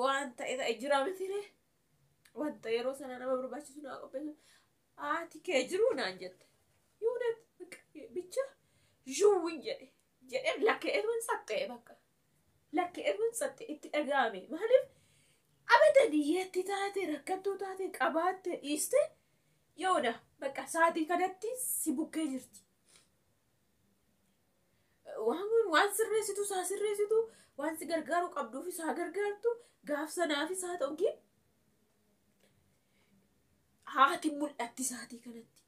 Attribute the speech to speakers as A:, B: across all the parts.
A: wanta ijira mitire wanta yeroo sana nama barbaachisu na qopheessu ati kee jiru naan jette yuunet bicha juwin jedhe lakke edwin satte bakka lakke edwin satte itti dhagaame maaliif abadan yetti taate rakkattuu taate qabaatte dhiiste yoona bakka saatii kanatti si bukkee jirti waan sirreessitu saa sirreessitu waan si gargaaru qabduufi saa gargaartu gaaf sanaafi saa ta'uun haati mul'atti saatii kanatti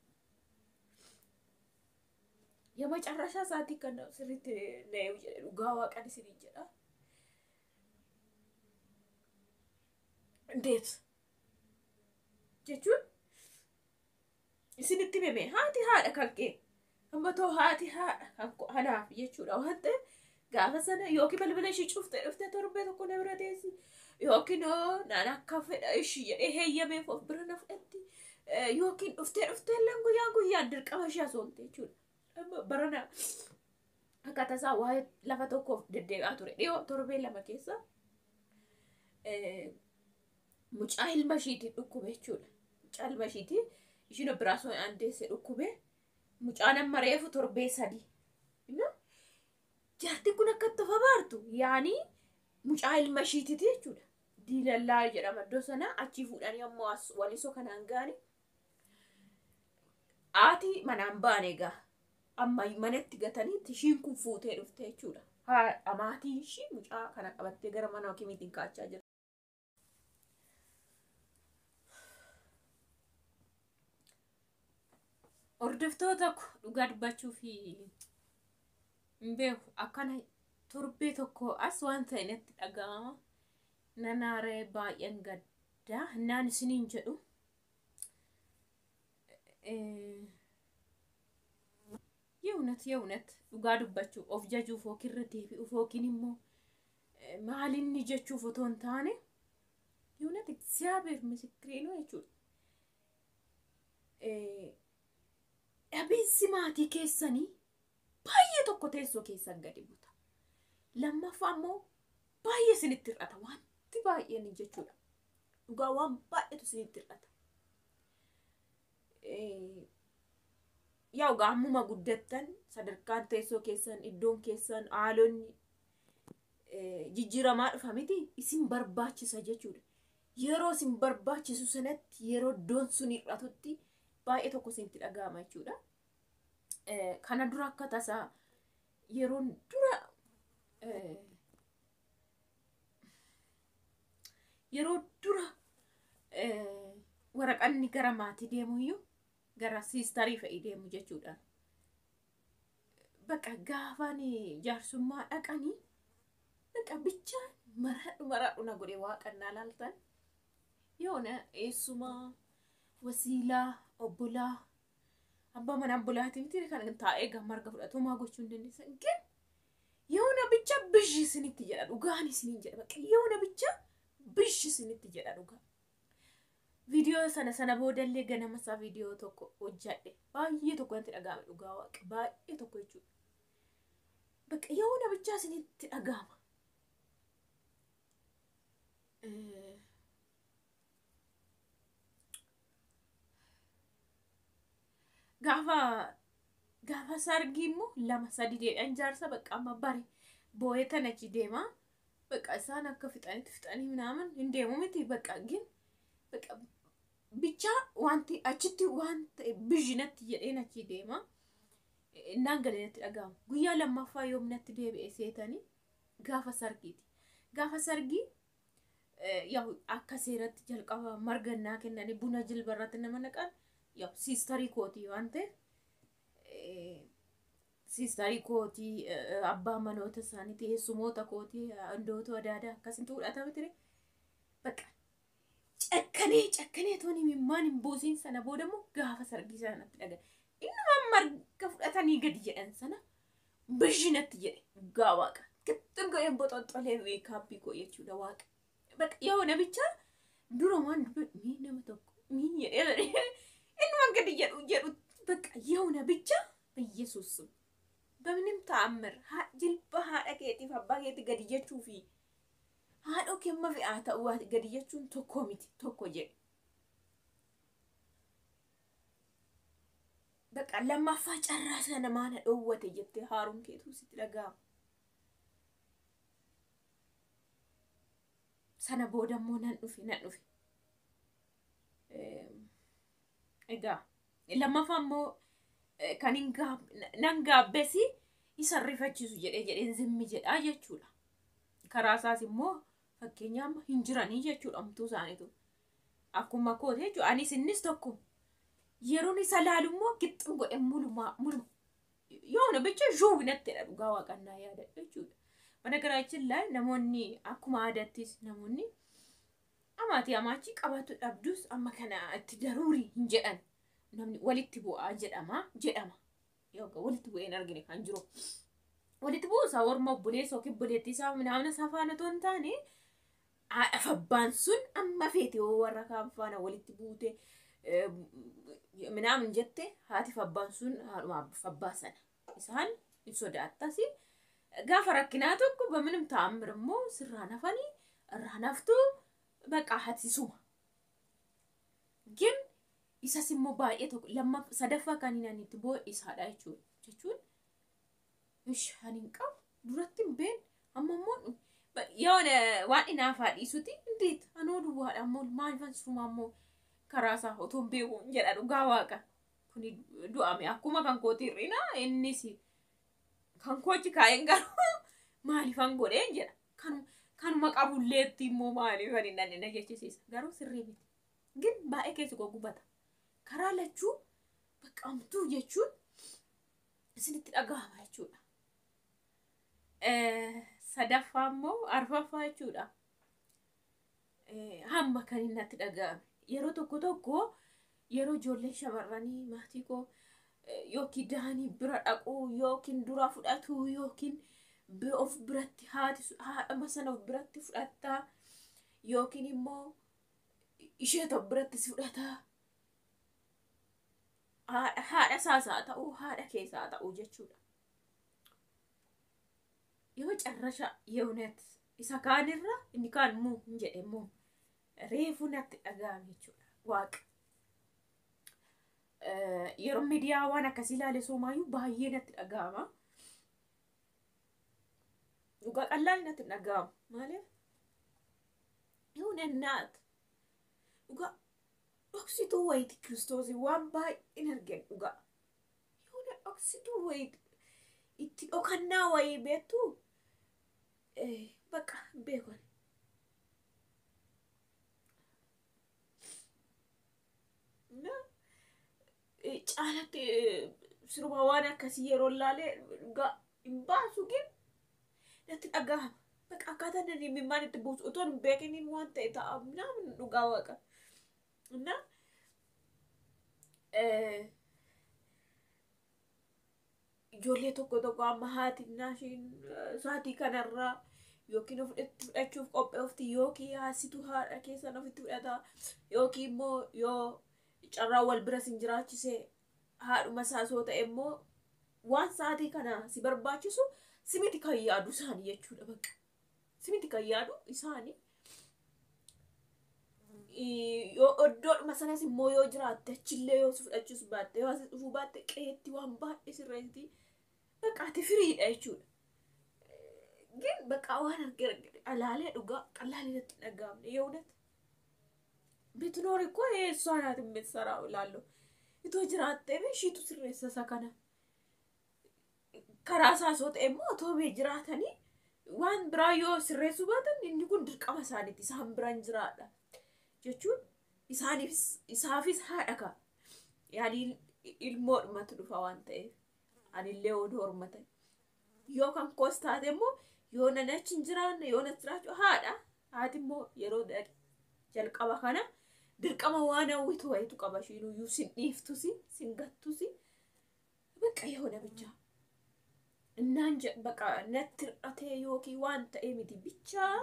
A: የመጨረሻ ሰዓት ከነ ስሪት ነው ጋዋ ቀን ሲል ይጀራ እንዴት ጀቹን ሲንት በመ ሃቲ ሃዳ ካልቄ አመቶ ሃቲ ሃላፍ የቹራ ወንተ ጋፈሰነ ዮኪ በልበለሽ ጩፍተ ተርበ ተኮ ነብረቴሲ ዮኪ ኖ ናና ካፈ እሺ ይሄ የሜፎ ብረና ፍጥቲ ዮኪ ኡፍተ ለንጉ ያንጉ ያድርቀማሽ ያሶንቴ ቹ barana akkata saa waa'ee lafa tokkoof deddeebi'aa ture dhiyoo torbee lama keessa mucaa ilma ishiitiin dhukkube jechuudha. Mucaa ilma ishiitii ishiin biraasoo aandeesse dhukkube mucaan amma reefu torbee sadii jaartiin kun akka tafa baartu yaani mucaa ilma ishiitiiti jechuudha. Diilallaa jedhama iddoo sana achii fuudhanii ammoo as walisoo kanaan gaani aati manaan baane egaa amma manetti gatanii tishiin kun fuutee dhufte jechuudha. Amaatii ishii mucaa kana qabattee gara mana hakimiitiin kaachaa jirti. Hordoftoota dhugaa dubbachuu fi beeku akkana torbee tokko as waan ta'e natti dhaga'ama. Nanaaree baay'een gaddaa naan isiniin jedhu. የእውነት dhugaa dubbachuu of jajuuf ookirra deebi'uuf ookin immoo maalinni jechuuf otoo hin taane የእውነት እግዚአብሔር ምስክሬ ነው jechuudha. Dhabiinsi maatii keessanii baay'ee tokko teessoo keessan gadi buta. Lammaffaa immoo baay'ee isinitti hir'ata wanti baay'een jechuudha. Dhugaa waan baay'eetu isinitti hir'ata. Yaa gaamuma guddattan sadarkaan teessoo keessan iddoon keessan haalonni jijjiiramaa dhufa miti isin barbaachisa jechuudha. Yeroo isin barbaachisu sanatti yeroo iddoon sun hir'atutti baay'ee tokko isinitti dhaga'ama jechuudha. Kana dura akka tasaa yeroon dura waraqanni gara maatii deemuyyuu gara siistarii fa'i deemu jechuudha. Bakka gaafaan jaarsummaa dhaqanii bakka bichaan maradhu na godhe waaqannaa laaltan yoona eessumaa wasiilaa obbolaa abbaa mana obbolaatii miti kan taa'ee gammarga fudhatumaa gochuu hin dandeessan ግን yoona bicha ብዥ isinitti jedha dhugaan isiniin jedha bakka yoona bicha ብዥ isinitti jedha dhugaa. Video sana boodallee ganama isaa video tokko hojjadhe baay'ee tokko wanti dhaga'ame dhugaa waaqa baay'ee tokko jechuudha. Bakka yoona bicha isinitti dhaga'ama. Gaafa sargii immoo lama sadi deedhaan jaarsa bakka amma bare boo'ee tan achi deema bakka isaan akka fixanii minaaman hin deemu miti bakka gin bakka bicha wanti achitti wanta bijinatti jedheen achi deema naan galeenatti dhaga'ama. Guyyaa lammaffaa yoomnatti deebi'ee seetanii gaafa sargiiti. Gaafa sargii yaa akka seeratti jalqaba margannaa kennanii buna jilbarratti nama naqan yaa siistarii kootii waan ta'eef siistarii kootii abbaa manoota isaanii teessumoota kootii handoota adaadaa akkasitti fudhatame ture bakka cakkanee tooni mimmaan hin buusin sana boodammoo gaafa sargii sanatti dhagan innuma marga fudhatanii gadi jedhan sana bijinatti jedhe gaa waaqa kittin go'ee boxoxolee weekaapii koo jechuudha waaqa bakka yoona bicha dura waan mii nama tokko mii jedhee innuma gadi jedhu bakka yoona bicha በኢየሱስ በምንም ተአምር ጅልባ ሀዳ ከቲፍ አባ ከቲ ገዲ ጀቹፊ haadhoo kemma fe'aa ta'uu gadi jechuun tokko miti tokko jedhe. Baqa lammaffaa carraa sana maana dhoowwate jettee haaruun keetu sitti dhaga'ama. Sana booda immoo nan dhufe. Egaa lammaffaa immoo kan nan gaabbesi isa rifachiisu jedheen zimmi jedhaa jechuudha. Karaa isaas immoo fakkeenyaaf hin jiranii jechuudha umtuu isaaniitu. Akkuma kootee jechuudha anis innis tokko yeroon isa laalu immoo gixxum godhe muluma yoona bicha juubinatti dhugaa waaqannaa yaada jechuudha. Banagaraachin laa namoonni akkuma aadattis namoonni amaatii amaachi qabatu dhabdus amma kana itti daruuri hin jedhan. Namni walitti bu'aa jedhama. Yookaan walitti bu'ee hin argine kan jiru. Walitti bu'uusaa warma obboleessa yookiin obboleettii isaa naamna safaana otoo hin taane haadhaaf abbaan sun amma feete warra kaan faana walitti buute minaamin jette haatiif abbaan sun haadhumaaf abbaa sana isaan hin sodaattas. Gaafa rakkinaa tokko baminum ta'amir immoo sirraa nafanii irraa naftuu baqa hatisuma. Gin isas immoo baay'ee tokko sadaffaa kan hin itti boo'e isaadha jechuun ishaanin qabu duratti hin been amma immoo yoona waan inaafaa dhiisuti indeet anoo duwwaadha ammoo maalifan suma ammoo karaasaa otoo hin beeku jedha dhugaa waaqa kuni du'ame akkuma kan kootirrina innis kan koochi kaa'een garuu maalifan godheen jedha kanuma qabulleetti immoo maalifan hin dhandhina jechisiisa garuu sirrii miti gin baay'ee keessi gugubata karaa lachuu baqqamtuu jechuun isinitti dhagahama jechuudha. Sadaffaa immoo arfaffaa jechuudha. Hamma kan inni natti dhagahame yeroo tokko yeroo ijoolleen shamarranii maatii koo yookiin daanii bira dhaquu yookiin dura fudhatu yookiin of biratti haadhama sana of biratti fudhataa yookiin immoo ishee tokko biratti si fudhataa. Haadha saasaa ta'uu haadha keessaa ta'uu jechuudha. Yoo carrasha yoonet isa kaanirra inni kaan immoo hin jedhe immoo reefu natti dhagahame jechuudha waaqa. Yeroo miidiyaa waan akkasii ilaale soomaayyuu baay'ee natti dhagahama. Dhugaa qallaan natti dhagahama maaliif yoonennaat dhugaa oksituu wayiti Kiristoos waan baay'een argan dhugaa yoona oksituu wayiti itti dhokannaa wayii beektu baqa beekon. Caalatti sirba waan akkasii yeroo ilaalee dhugaa hin baasu gin natti dhagahama. Baqa akkaataa namni mimmaan itti buusu otoo hin beekiniin waan ta'e ta'a namni dhugaa waaqa. እና ijoollee tokko amma haatinaa ishiin saatii kanarraa yookiin ofitti fudhachuuf qopheefti yookiin haasitu haadha keessan ofitti fudhata yookiin immoo yoo carraa wal bira sin jiraachise haadhuma saasoo ta'e immoo waan saatii kana si barbaachisu simiti kan yaadu isaanii jechuudha bakka simiti kan yaadu isaanii. Yoo oddoodhuma sanas immoo yoo jiraatte achillee yoo si fudhachuus baatte yoo asi dhufuu baatte qeetti waan baay'ee sirreetti baqaati firiidha jechuudha. Gin baqa waan argee alaalee dhugaa qallaan irratti dhagahamne yoonat bitnoori koo eessaanaati mitsaraa ilaallu itoo jiraattee ishiitu sirreessa isa kana karaa saasoo ta'e immoo otoo bee jiraatanii waan biraa yoo sirreessuu baatan inni kun dirqama isaaniiti isaan biraan jiraadha. Jechuun isaafis haadha ka yaani ilmoodhumatu dhufa waan ta'eef anillee oduu hormatan yoo kan koos taate immoo yoo nanachi hin jiraanne yoo natti jiraachuu haati immoo yeroo jalqaba kana dirqama waan hawwitu wayitu qaba ishiinuyyuu sin dhiiftusi sin gattusi baqa yoo namicha innaan baqa natti hir'atee yookiin waan ta'ee miti bichaa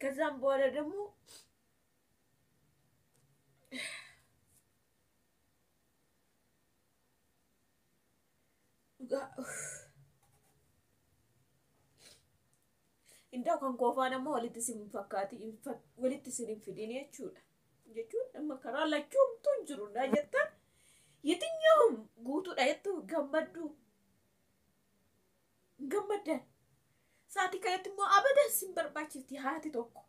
A: ከዛም በኋላ ደግሞ Indaa kan koofaan ammoo walitti sin fakkaati walitti sin hin fidin jechuudha. Jechuun amma karaa lachuumtu hin jiru naa jettan yetinyaawum guutuudha jettu gammaddan. Sa'aatii kanatti immoo abadan sin barbaachifti haati tokko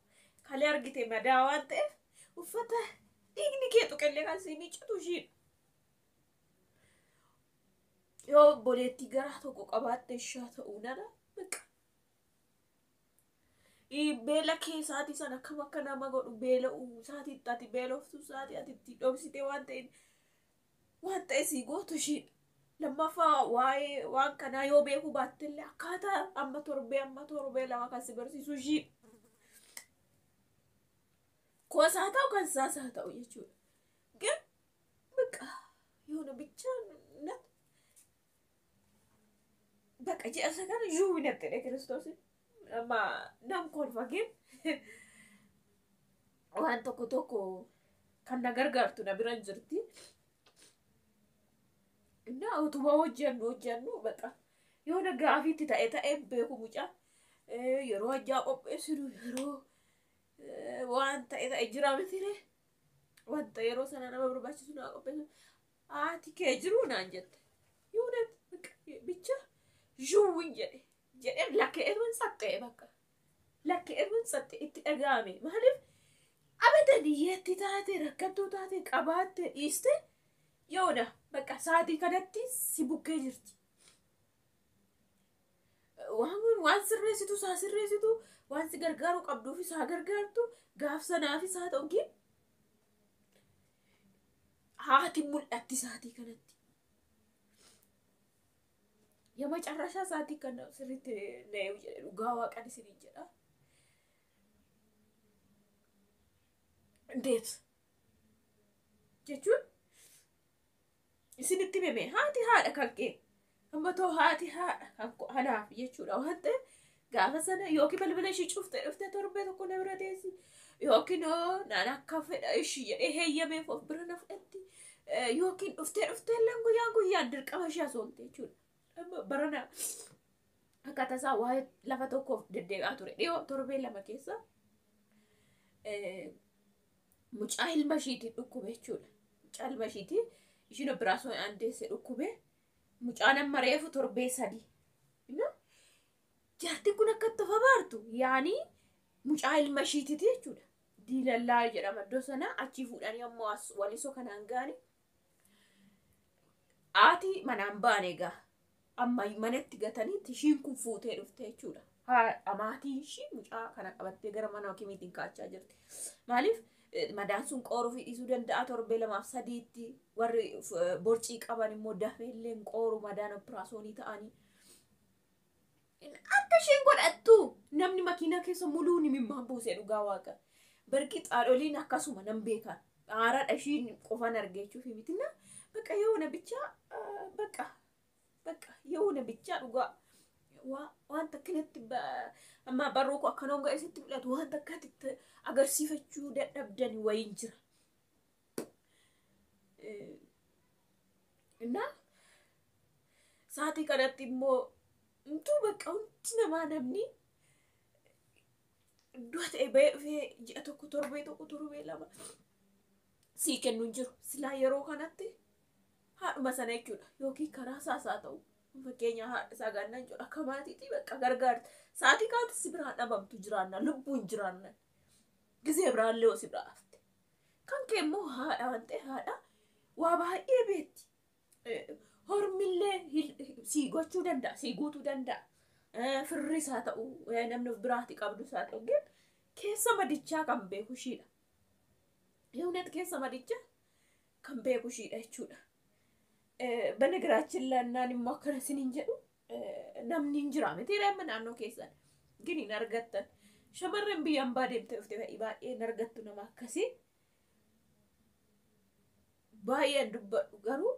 A: kalee argite madaa waan ta'eef uffata dhiigni kee tuqillee kan si miicatu ishiidha. Yoo obboleettii garaa tokko qabaatte ishaa ta'uu nana baqa. Beela kee sa'aatii sana akkam akka nama godhu beela'uu sa'aatii ati beeloftu sa'aatii ati itti dhoobsite waan ta'e sii gootu ishiidha. Lammaffaa waa'ee waan kanaa yoo beekuu baattellee akkaataa amma torbee lama kan si barsiisu ishiidha. Koosaa ta'u kan saasaa ta'u jechuudha. Gan baqa yoona bichaan natti. Baqa je'asa kana yuu hinattedha Kiristoosin. Amma nam kolfagin waan tokko kan na gargaartu na bira jirti. Inna utuma hojjannu baqa yoona gaafiitti ta'e beeku mucaa yeroo hojjaa qopheessinu yeroo waan ta'e jira mitire wanta yeroo sana nama barbaachisu naa qopheessu haati kee jiru naan jette yoona bicha juuwin jedhe lakkee erwin sattee bakka lakkee erwin sattee itti dhaga'ame maaliif abadan yeetti taate rakkattuu taate qabaatte dhiiste yoona bakka sa'aatii kanatti si bukkee jirti. Waan sirreessitu saa sirreessitu waan si gargaaru qabduufi saa gargaartu gaaf sanaafis haa ta'u haati mul'atti sa'aatii kanatti. የመጨረሻ ሰዓት ከነው ስሪት ነው ጋዋ ቀን ሲሪጀዳ እንዴት ጀቹን isinitti meme haati haadha kalqee amma too haati haadha hanaaf jechuudha waan ta'eef gaafa sana yookiin balbala ishii dhuftee torbee tokko na bira teessi yookiin naan akka fedha ishii jedhee heeyyameef of bira na fudhatti yookiin dhuftee guyyaan dirqama ishee asoolte jechuudha. Barana akkaataa isaa waa'ee lafa tokkoof deddeebi'aa ture dhiyoo torbee lama keessa mucaa ilma ishiitiin dhukkube jechuudha. Mucaa ilma ishiitiin ishiin operaasyoon andeesse dhukkube mucaan amma reefu torbee 3 jaartiin kun akka itti fabaartu yaani mucaa ilma ishiitiiti jechuudha. Diilallaa jedhama iddoo sana achii fuudhanii ammoo as walisoo kanaan gaani aati manaan baane egaa amma manatti gatanii ishiin kun fuutee dhufte jechuudha. Amaatiin ishii mucaa kana qabattee gara mana hakimiitiin kaachaa jirti. Maaliif madaan sun qooruu fi dhiisuu danda'a torbee 2-3tti warri borcii qaban immoo dafeellee qooruu madaan operaasyoonii ta'anii. Akka ishiin godhattu namni makiinaa keessa muluun himimmaan buusee dhugaa waaqa. Barqi xaadholiin akkasuma nan beekan. Haaraadha ishiin qofan argeechuuf mitina. Baqa yoona bichaa baqa yoona bichaa dhugaa. Waan takkinatti amma barruu ko akkanoon ga'eesitti mul'atu waan takkatti agarsiifachuu dadhabdan wayiin jira. Innaa sa'aatii kanatti immoo intuu baqa hundi namaa namni iddoo ta'e ba'ee ji'a tokko torbee 2 sii kennu hin jiru. Silaa yeroo kanatti haadhuma sana jechuudha yookiin karaa saasaa ta'u. Fakkeenya haadha isaa gaannaan jedhu akka maatiitii bakka gargaarti. Sa'aatii kaatti si biraa dhabamtu jiraanna lubbuun jiraanna. Gizee biraallee si biraa hafte. Kan kee immoo haadha waan ta'e haadha waa baay'ee beekti. Hormillee si gochuu danda'a si guutuu danda'a. Firris haa ta'u namni biraatti qabdus haa ta'u keessa madichaa kan beeku ishiidha. Yoonet keessa madichaa kan beeku ishiidha jechuudha. በነገራችን ላይ እናን ሞከረ ሲንጀዱ namni hin jira miti reemma naannoo keessan gini nargattan shamarran biyyaan baademte ufte baay'ee nargattu nama akkasii baay'een dubbadhu garuu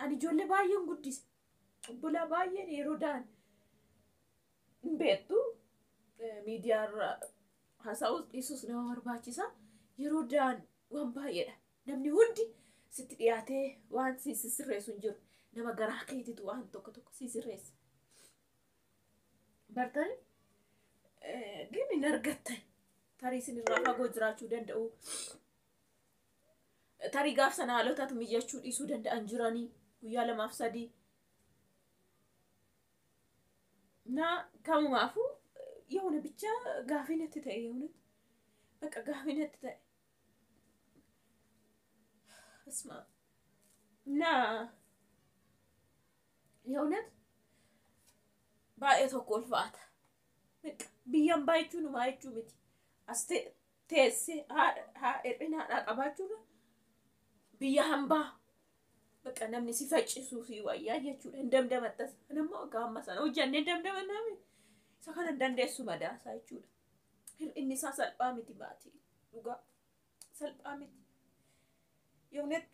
A: ani ijoollee baay'een guddise obbola baay'een yeroo daan hin beektu miidiyaarra haasa'uus dhiisuus nama barbaachisa yeroo daan waan baay'eedha namni hundi sitti dhiyaatee waan si sirreessu hin jiru nama garaa keetitu waan tokko si sirreessa. Bartani hin argattan tarii isinirraa fagoo jiraachuu danda'u tarii gaaf sana haalotatu mijachuu dhiisuu danda'an jiranii guyyaa 2-3 na kamumaafuu የሆነ ብቻ ጋፊነት ተይ የሆነ በቃ ጋፊነት ተይ እስማ እና የሆነ ባኤ ተቆል ፋታ በቃ ቢያም ባይቹ ነው ማይቹ ምት አስተ ተሴ ሀ እርና አቀባቹ ቢያ ሀምባ በቃ ነምኒ ሲፈጭሱ ሲዋያያቹ እንደምደመጠስ እነማ ጋማሳ ነው ጀነ እንደምደመናሚ ሰከነ እንደንደሱ መዳሳቹ inni isaa salphaa miti baati dhugaa salphaa miti የእውነት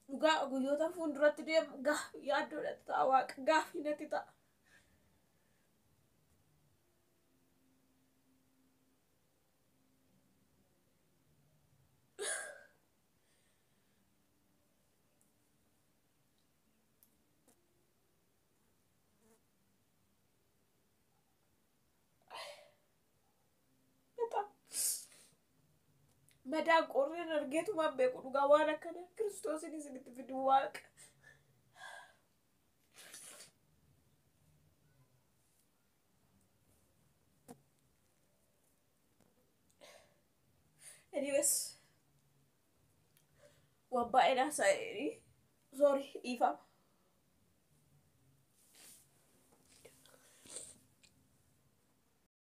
A: dhugaa guyyoota fuulduratti deemu yaaddoodhatti ta'a waaqa gaafiinatti ta'a. መዳን ቆርነን እርጌቱ ማበቁ ዱጋ ዋና ከነ ክርስቶስን ይስግት ፍድዋቅ anyways ወባኤና ሳይሪ ዞሪ ኢፋ